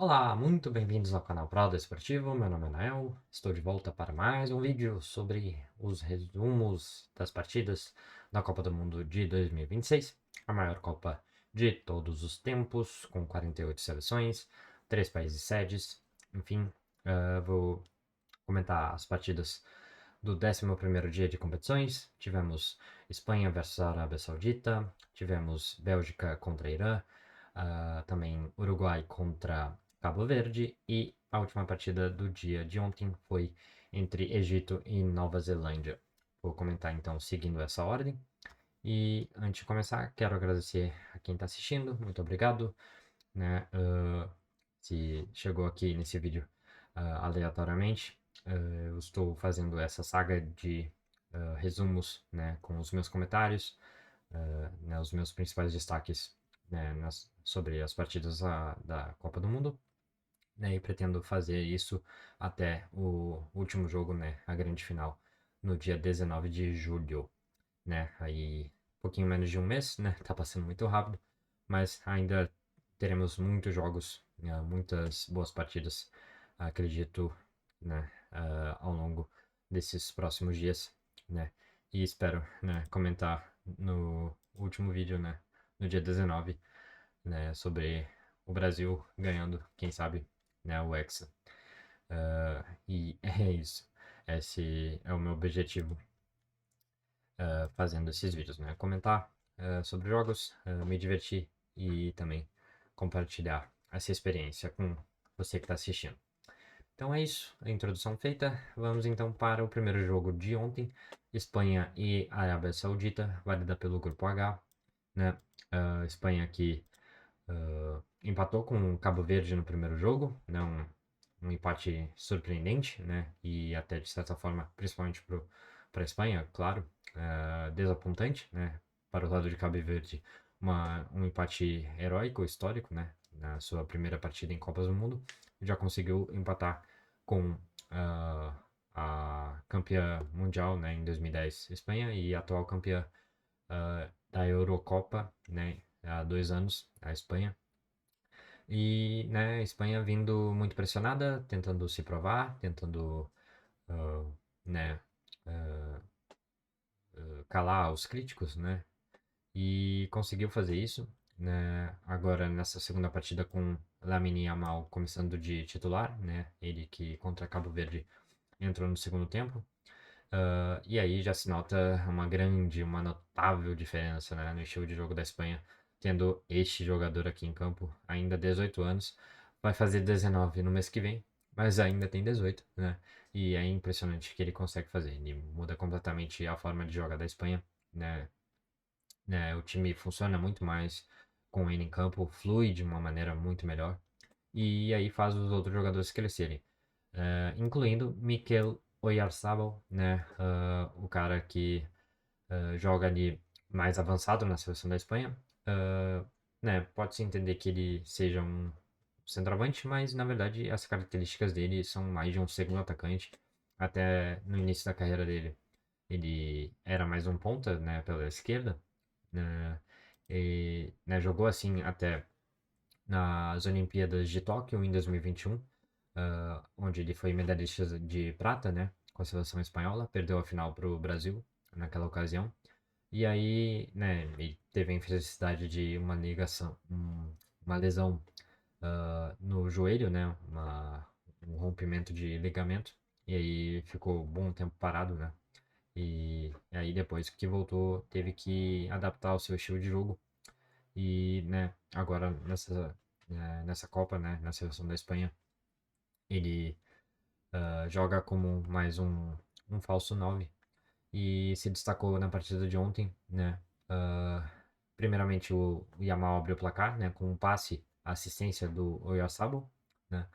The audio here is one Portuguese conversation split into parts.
Olá, muito bem-vindos ao canal Pro Desportivo. Meu nome é Nael. Estou de volta para mais um vídeo sobre os resumos das partidas da Copa do Mundo de 2026, a maior Copa de todos os tempos, com 48 seleções, 3 países sedes. Enfim, vou comentar as partidas do 11º dia de competições. Tivemos Espanha versus Arábia Saudita, tivemos Bélgica contra Irã, também Uruguai contra Cabo Verde, e a última partida do dia de ontem foi entre Egito e Nova Zelândia. Vou comentar então seguindo essa ordem. E antes de começar, quero agradecer a quem está assistindo, muito obrigado, né? Se chegou aqui nesse vídeo aleatoriamente, eu estou fazendo essa saga de resumos, né, com os meus comentários, né, os meus principais destaques, né, sobre as partidas da Copa do Mundo, né, e pretendo fazer isso até o último jogo, né, a grande final, no dia 19 de julho, né, aí um pouquinho menos de um mês, né, tá passando muito rápido, mas ainda teremos muitos jogos, muitas boas partidas, acredito, né, ao longo desses próximos dias, né, e espero, né, comentar no último vídeo, né, no dia 19, né, sobre o Brasil ganhando, quem sabe, né, o Hexa. E é isso. Esse é o meu objetivo fazendo esses vídeos, né? Comentar sobre jogos, me divertir e também compartilhar essa experiência com você que está assistindo. Então é isso, a introdução feita. Vamos então para o primeiro jogo de ontem, Espanha e Arábia Saudita, válida pelo Grupo H, né? Espanha que empatou com Cabo Verde no primeiro jogo, né? Um empate surpreendente, né? E até de certa forma, principalmente para a Espanha, claro, desapontante, né? Para o lado de Cabo Verde, um empate heróico, histórico, né? Na sua primeira partida em Copas do Mundo, já conseguiu empatar com ah, a campeã mundial, né? Em 2010, Espanha, e a atual campeã da Eurocopa, né? Há 2 anos, a Espanha. E, né, a Espanha vindo muito pressionada, tentando se provar, tentando, ah, né, ah, calar os críticos, né, e conseguiu fazer isso, né, agora nessa segunda partida com Lamine Yamal começando de titular, né, ele que contra Cabo Verde entrou no segundo tempo, e aí já se nota uma notável diferença, né, no estilo de jogo da Espanha, tendo este jogador aqui em campo, ainda 18 anos, vai fazer 19 no mês que vem, mas ainda tem 18, né? E é impressionante o que ele consegue fazer. Ele muda completamente a forma de jogar da Espanha, né? O time funciona muito mais com ele em campo, flui de uma maneira muito melhor, e aí faz os outros jogadores crescerem, incluindo Mikel Oyarzabal, né? O cara que joga ali mais avançado na seleção da Espanha. Ah, né, pode-se entender que ele seja um centroavante, mas na verdade as características dele são mais de um segundo atacante. Até no início da carreira dele, ele era mais um ponta, né, pela esquerda, né, e, né, jogou assim até nas Olimpíadas de Tóquio em 2021, onde ele foi medalhista de prata, né, com a seleção espanhola, perdeu a final para o Brasil naquela ocasião. E aí, né, ele teve a infelicidade de uma lesão no joelho, né, um rompimento de ligamento, e aí ficou um bom tempo parado, né, e aí depois que voltou teve que adaptar o seu estilo de jogo, e, né, agora nessa Copa, né, na seleção da Espanha, ele joga como mais um falso 9 e se destacou na partida de ontem, né? Ah, primeiramente o Yamal abriu o placar, né? Com um passe, assistência do Oyarzabal, né?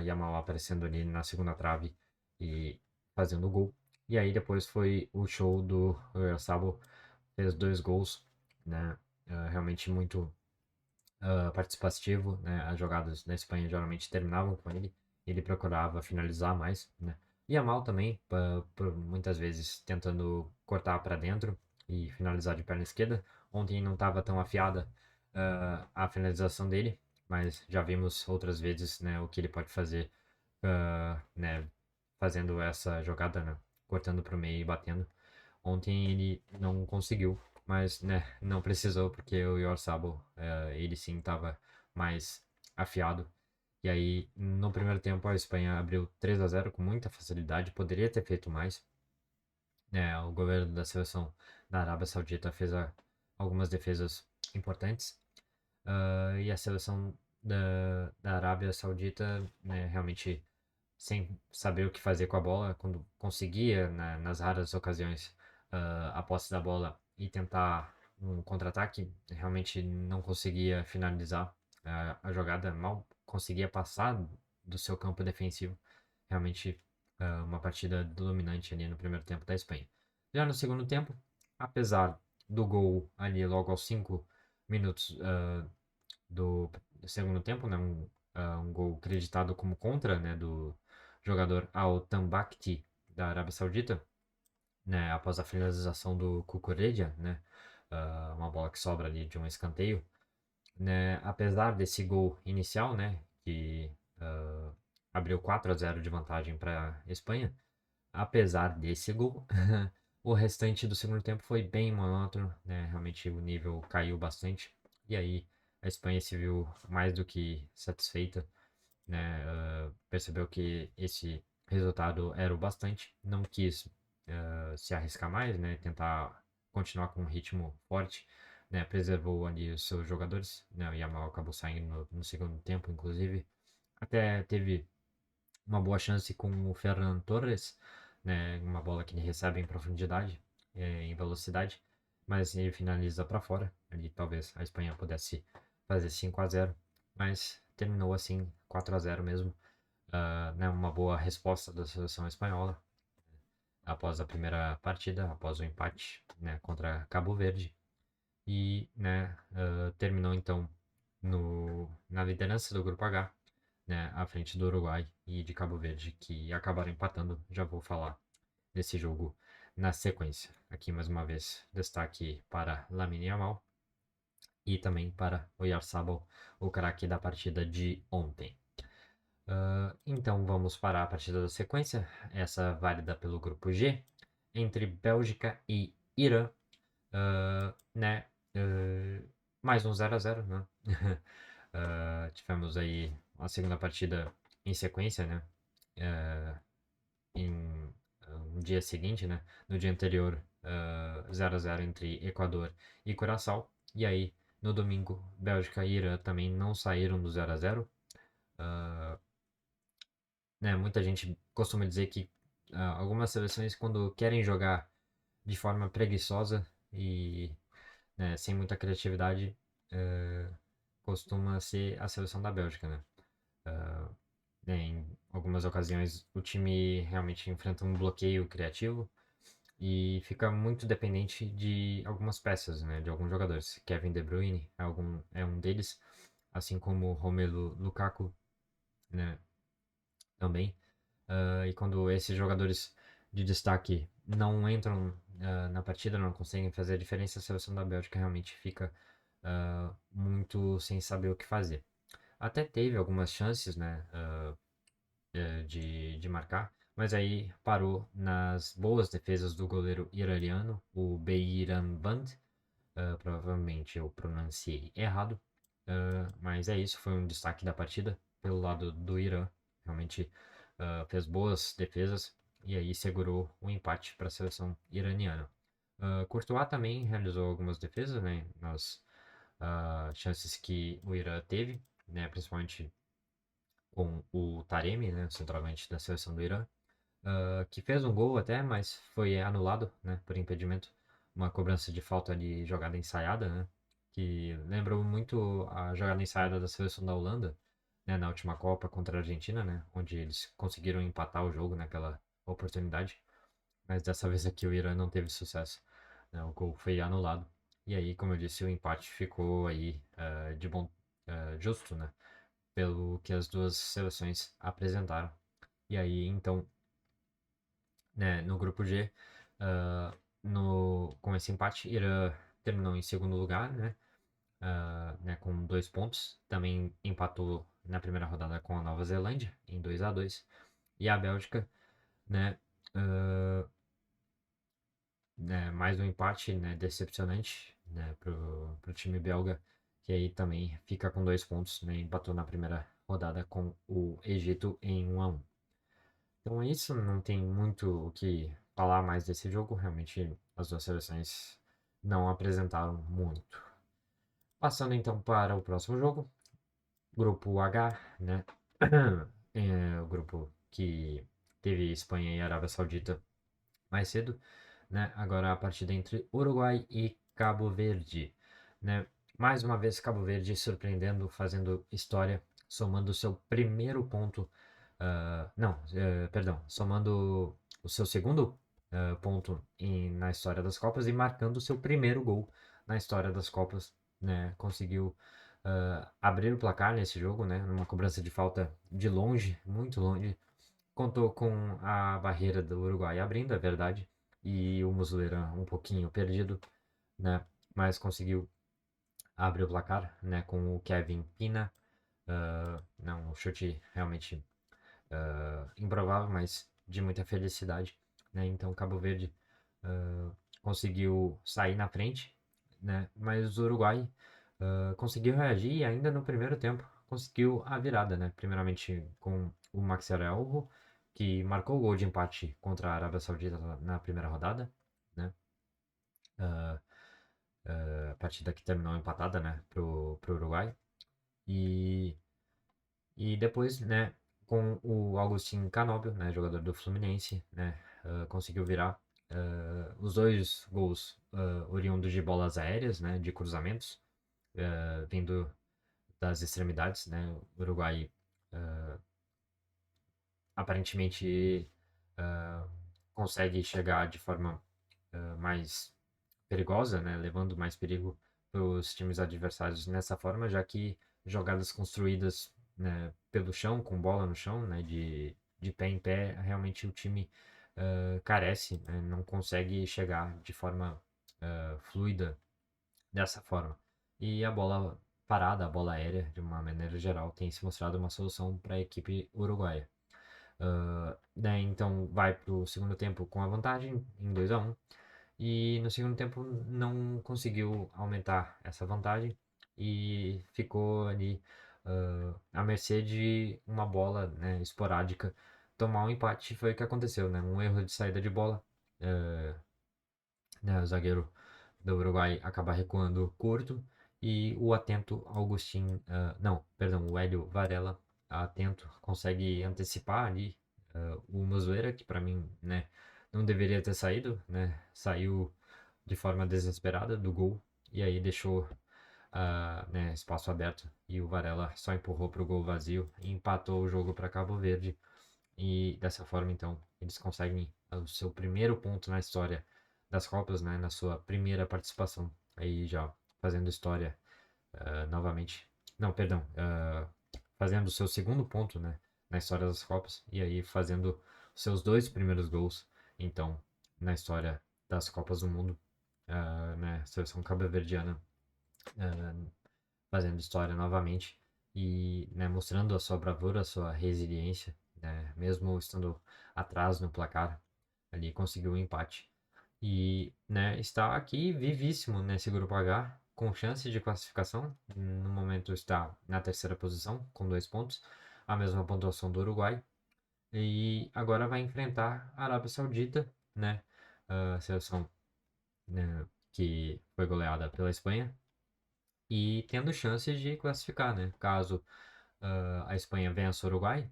Yamal aparecendo ali na segunda trave e fazendo o gol. E aí depois foi o show do Oyarzabal, fez 2 gols, né? Realmente muito participativo, né? As jogadas da Espanha geralmente terminavam com ele. Ele procurava finalizar mais, né? E a mal também, por muitas vezes tentando cortar para dentro e finalizar de perna esquerda. Ontem não estava tão afiada a finalização dele, mas já vimos outras vezes, né, o que ele pode fazer, né, fazendo essa jogada, né, cortando para o meio e batendo. Ontem ele não conseguiu, mas, né, não precisou, porque o Yorsabo, ele sim estava mais afiado. E aí, no primeiro tempo, a Espanha abriu 3-0 com muita facilidade, poderia ter feito mais, né? O governo da seleção da Arábia Saudita fez algumas defesas importantes, e a seleção da Arábia Saudita, né, realmente sem saber o que fazer com a bola, quando conseguia, nas raras ocasiões, a posse da bola e tentar um contra-ataque, realmente não conseguia finalizar a jogada, mal conseguia passar do seu campo defensivo. Realmente, uma partida dominante ali no primeiro tempo da Espanha. Já no segundo tempo, apesar do gol ali logo aos 5 minutos do segundo tempo, né, um gol acreditado como contra, né, do jogador Al Tambakti da Arábia Saudita, né, após a finalização do Cucurella, né, uma bola que sobra ali de um escanteio, né, apesar desse gol inicial, né, que abriu 4-0 de vantagem para a Espanha, apesar desse gol, o restante do segundo tempo foi bem monótono, né? Realmente o nível caiu bastante. E aí a Espanha se viu mais do que satisfeita, né? Percebeu que esse resultado era o bastante, não quis se arriscar mais, né? Tentar continuar com um ritmo forte, né? Preservou ali os seus jogadores, né? O Yamal acabou saindo no segundo tempo, inclusive. Até teve uma boa chance com o Ferran Torres, né? Uma bola que ele recebe em profundidade, em velocidade, mas ele finaliza para fora. Ali talvez a Espanha pudesse fazer 5-0, mas terminou assim 4-0 mesmo. Né? Uma boa resposta da seleção espanhola após a primeira partida, após o empate, né, contra Cabo Verde. E, né, terminou então na liderança do grupo H, né, à frente do Uruguai e de Cabo Verde, que acabaram empatando. Já vou falar desse jogo na sequência. Aqui mais uma vez destaque para Lamine Yamal e também para o Oyarzabal, o craque da partida de ontem. Então vamos para a partida da sequência, essa válida pelo grupo G, entre Bélgica e Irã, né? Mais um 0-0, né? Tivemos aí a segunda partida em sequência, né? Uh, em no dia seguinte, né? No dia anterior, 0-0 entre Equador e Curaçao. E aí, no domingo, Bélgica e Irã também não saíram do 0-0. Né? Muita gente costuma dizer que algumas seleções, quando querem jogar de forma preguiçosa e, né, sem muita criatividade, costuma ser a seleção da Bélgica, né? Né, em algumas ocasiões o time realmente enfrenta um bloqueio criativo e fica muito dependente de algumas peças, né, de alguns jogadores. Kevin De Bruyne é um deles, assim como Romelu Lukaku, né, também. E quando esses jogadores de destaque não entram na partida, não conseguem fazer a diferença, a seleção da Bélgica realmente fica muito sem saber o que fazer. Até teve algumas chances, né, de marcar, mas aí parou nas boas defesas do goleiro iraniano, o Beiranvand. Provavelmente eu pronunciei errado, mas é isso, foi um destaque da partida pelo lado do Irã. Realmente fez boas defesas e aí segurou o empate para a seleção iraniana. Courtois também realizou algumas defesas, né, nas chances que o Irã teve, né, principalmente com o Taremi, né, centroavante da seleção do Irã, que fez um gol até, mas foi anulado, né, por impedimento, uma cobrança de falta de jogada ensaiada, né, que lembrou muito a jogada ensaiada da seleção da Holanda, né, na última Copa contra a Argentina, né, onde eles conseguiram empatar o jogo naquela oportunidade, mas dessa vez aqui o Irã não teve sucesso, né, o gol foi anulado, e aí, como eu disse, o empate ficou aí de bom, justo, né, pelo que as duas seleções apresentaram. E aí, então, né, no grupo G, com esse empate, Irã terminou em segundo lugar, né? né, com 2 pontos. Também empatou na primeira rodada com a Nova Zelândia, em 2-2. E a Bélgica, né, né, mais um empate, né, decepcionante, né, pro time belga, que aí também fica com 2 pontos, né, empatou na primeira rodada com o Egito em 1-1. Então é isso, não tem muito o que falar mais desse jogo, realmente as duas seleções não apresentaram muito. Passando então para o próximo jogo, grupo H, né, o grupo que teve Espanha e Arábia Saudita mais cedo, né? Agora a partida entre Uruguai e Cabo Verde, né? Mais uma vez Cabo Verde surpreendendo, fazendo história, somando o seu primeiro ponto, não, perdão, somando o seu segundo ponto na história das Copas e marcando o seu primeiro gol na história das Copas, né? Conseguiu abrir o placar nesse jogo, né? Numa cobrança de falta de longe, muito longe, contou com a barreira do Uruguai abrindo, é verdade, e o Muslera um pouquinho perdido, né? Mas conseguiu abrir o placar, né? Com o Kevin Pina. Não, um chute realmente improvável, mas de muita felicidade, né? Então Cabo Verde conseguiu sair na frente, né? Mas o Uruguai conseguiu reagir e ainda no primeiro tempo conseguiu a virada, né? Primeiramente com o Maxi Araujo, que marcou o gol de empate contra a Arábia Saudita na primeira rodada, né? Ah, a partida que terminou empatada, né? Pro Uruguai. E, e depois, né? Com o Agustín Canóbio, né? Jogador do Fluminense, né? Conseguiu virar os dois gols oriundos de bolas aéreas, né? De cruzamentos, vindo das extremidades, né? O Uruguai aparentemente consegue chegar de forma mais perigosa, né? Levando mais perigo para os times adversários nessa forma, já que jogadas construídas, né, pelo chão, com bola no chão, né? De pé em pé, realmente o time carece, né, não consegue chegar de forma fluida dessa forma. E a bola parada, a bola aérea, de uma maneira geral, tem se mostrado uma solução para a equipe uruguaia. Né, então vai para o segundo tempo com a vantagem em 2-1 e no segundo tempo não conseguiu aumentar essa vantagem e ficou ali à mercê de uma bola, né, esporádica tomar um empate. Foi o que aconteceu, né? Um erro de saída de bola, uh, né, o zagueiro do Uruguai acaba recuando curto e o atento Augustin, não, perdão, o Hélio Varela atento consegue antecipar ali o Muslera, que para mim, né, não deveria ter saído, né, saiu de forma desesperada do gol e aí deixou né, espaço aberto e o Varela só empurrou para o gol vazio e empatou o jogo para Cabo Verde e dessa forma, então, eles conseguem o seu primeiro ponto na história das Copas, né, na sua primeira participação. Aí já fazendo história novamente. Não, perdão. Fazendo o seu segundo ponto, né, na história das Copas. E aí fazendo os seus dois primeiros gols, então, na história das Copas do Mundo. Né, seleção cabo-verdiana fazendo história novamente e né, mostrando a sua bravura, a sua resiliência, né, mesmo estando atrás no placar, ali conseguiu um empate. E né, está aqui vivíssimo nesse grupo H, com chance de classificação. No momento está na terceira posição, com 2 pontos, a mesma pontuação do Uruguai. E agora vai enfrentar a Arábia Saudita, né, a seleção né, que foi goleada pela Espanha e tendo chances de classificar, né? Caso a Espanha vença o Uruguai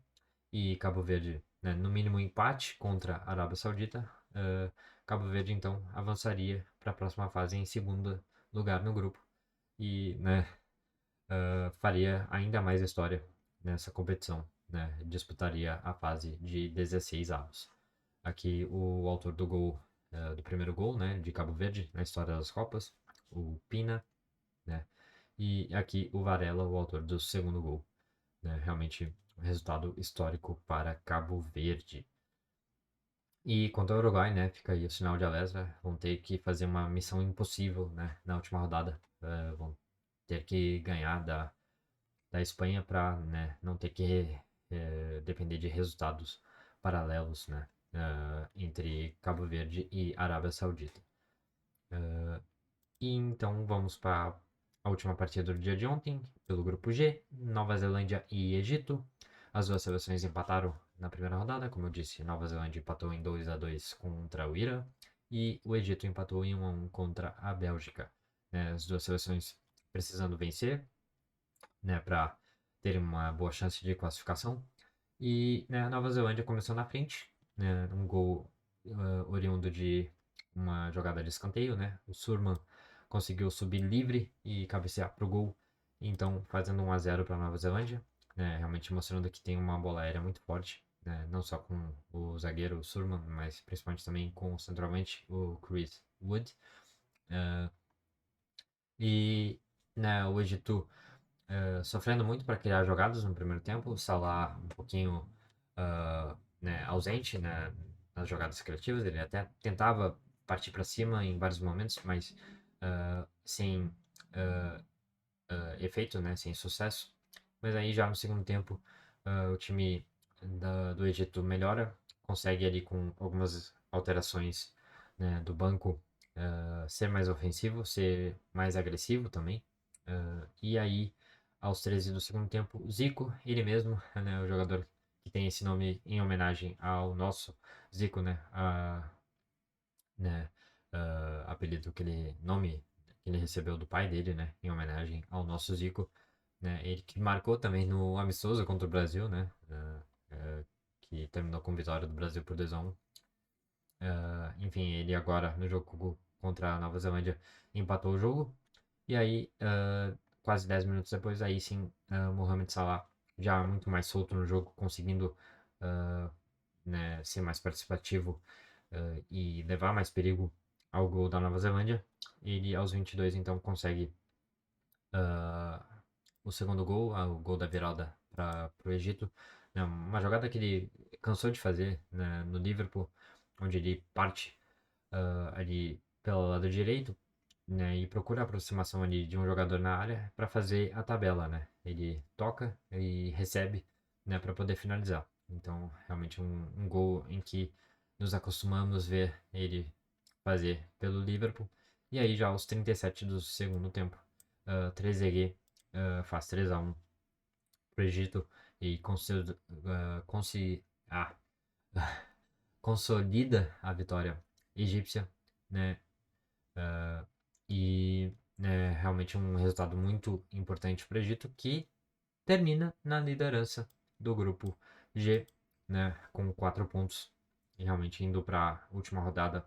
e Cabo Verde, né, no mínimo empate contra a Arábia Saudita, Cabo Verde então avançaria para a próxima fase em segundo lugar no grupo e né, faria ainda mais história nessa competição, né? Disputaria a fase de 16 avos. Aqui o autor do gol, do primeiro gol, né, de Cabo Verde na história das Copas, o Pina, né? E aqui o Varela, o autor do segundo gol. Né? Realmente um resultado histórico para Cabo Verde. E quanto ao Uruguai, né? Fica aí o sinal de alerta. Vão ter que fazer uma missão impossível, né? Na última rodada. Vão ter que ganhar da Espanha para, né, não ter que depender de resultados paralelos, né, entre Cabo Verde e Arábia Saudita. E então vamos para a última partida do dia de ontem, pelo grupo G, Nova Zelândia e Egito. As duas seleções empataram na primeira rodada, como eu disse, Nova Zelândia empatou em 2-2 contra o Irã e o Egito empatou em 1-1 contra a Bélgica. As duas seleções precisando vencer, né, para terem uma boa chance de classificação. E, né, a Nova Zelândia começou na frente, né, um gol oriundo de uma jogada de escanteio, né? O Surman conseguiu subir livre e cabecear para o gol, então fazendo 1-0 para a Nova Zelândia, né, realmente mostrando que tem uma bola aérea muito forte, né, não só com o zagueiro o Surman, mas principalmente também com o centroavante o Chris Wood. E, né, o Egito sofrendo muito para criar jogadas no primeiro tempo, o Salah um pouquinho né, ausente, né, nas jogadas criativas, ele até tentava partir para cima em vários momentos, mas sem efeito, né, sem sucesso. Mas aí já no segundo tempo o time do Egito melhora, consegue ali com algumas alterações, né, do banco ser mais ofensivo, ser mais agressivo também. E aí, aos 13 do segundo tempo, Zico, ele mesmo, né, o jogador que tem esse nome em homenagem ao nosso Zico, né, apelido que ele, nome que ele recebeu do pai dele, né, em homenagem ao nosso Zico, né, ele que marcou também no amistoso contra o Brasil, né, que terminou com vitória do Brasil por 2-1. Enfim, ele agora no jogo contra a Nova Zelândia empatou o jogo. E aí, quase 10 minutos depois, aí sim, Mohamed Salah já muito mais solto no jogo, conseguindo né, ser mais participativo e levar mais perigo ao gol da Nova Zelândia. Ele, aos 22, então, consegue o segundo gol, o gol da virada para o Egito. Né, uma jogada que ele cansou de fazer, né, no Liverpool, onde ele parte ali pelo lado direito, né, e procura a aproximação ali de um jogador na área para fazer a tabela, né? Ele toca e recebe, né, para poder finalizar. Então, realmente um gol em que nos acostumamos ver ele fazer pelo Liverpool. E aí já aos 37 do segundo tempo, Trezeguet faz 3-1 pro Egito e ah, consolida a vitória egípcia, né? E realmente um resultado muito importante para o Egito, que termina na liderança do grupo G, né, com 4 pontos, e realmente indo para a última rodada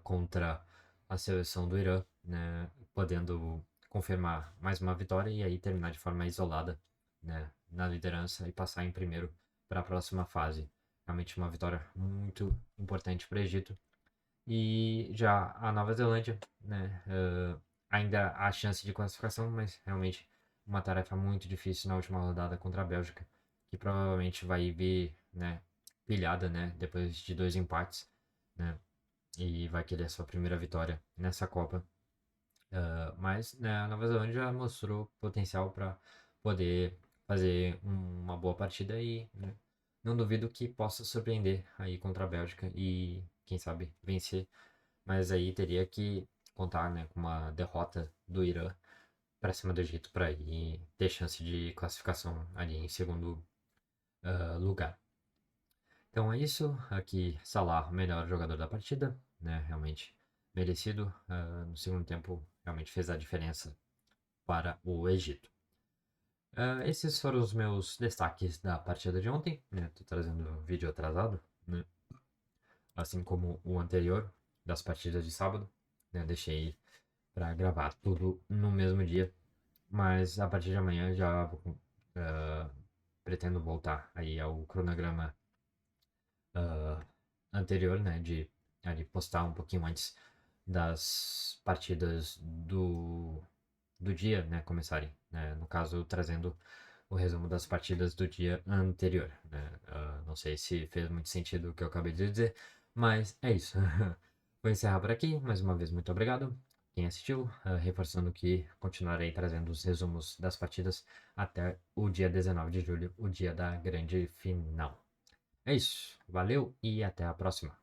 contra a seleção do Irã, né, podendo confirmar mais uma vitória e aí terminar de forma isolada, né, na liderança e passar em primeiro para a próxima fase. Realmente uma vitória muito importante para o Egito. E já a Nova Zelândia, né, ainda há chance de classificação, mas realmente uma tarefa muito difícil na última rodada contra a Bélgica, que provavelmente vai vir, né, pilhada, né, depois de 2 empates, né, e vai querer a sua primeira vitória nessa Copa. Mas, né, a Nova Zelândia já mostrou potencial para poder fazer uma boa partida e, né, não duvido que possa surpreender aí contra a Bélgica e, quem sabe, vencer, mas aí teria que contar, né, com uma derrota do Irã para cima do Egito para aí ter chance de classificação ali em segundo lugar. Então é isso. Aqui, Salah, o melhor jogador da partida, né, realmente merecido. No segundo tempo, realmente fez a diferença para o Egito. Esses foram os meus destaques da partida de ontem, né? Tô trazendo o vídeo atrasado, né? Assim como o anterior das partidas de sábado, né? Deixei para gravar tudo no mesmo dia, mas a partir de amanhã já pretendo voltar aí ao cronograma anterior, né, de postar um pouquinho antes das partidas do dia, né, começarem, né, no caso trazendo o resumo das partidas do dia anterior, né, não sei se fez muito sentido o que eu acabei de dizer, mas é isso. Vou encerrar por aqui, mais uma vez muito obrigado, quem assistiu, reforçando que continuarei trazendo os resumos das partidas até o dia 19 de julho, o dia da grande final. É isso, valeu e até a próxima.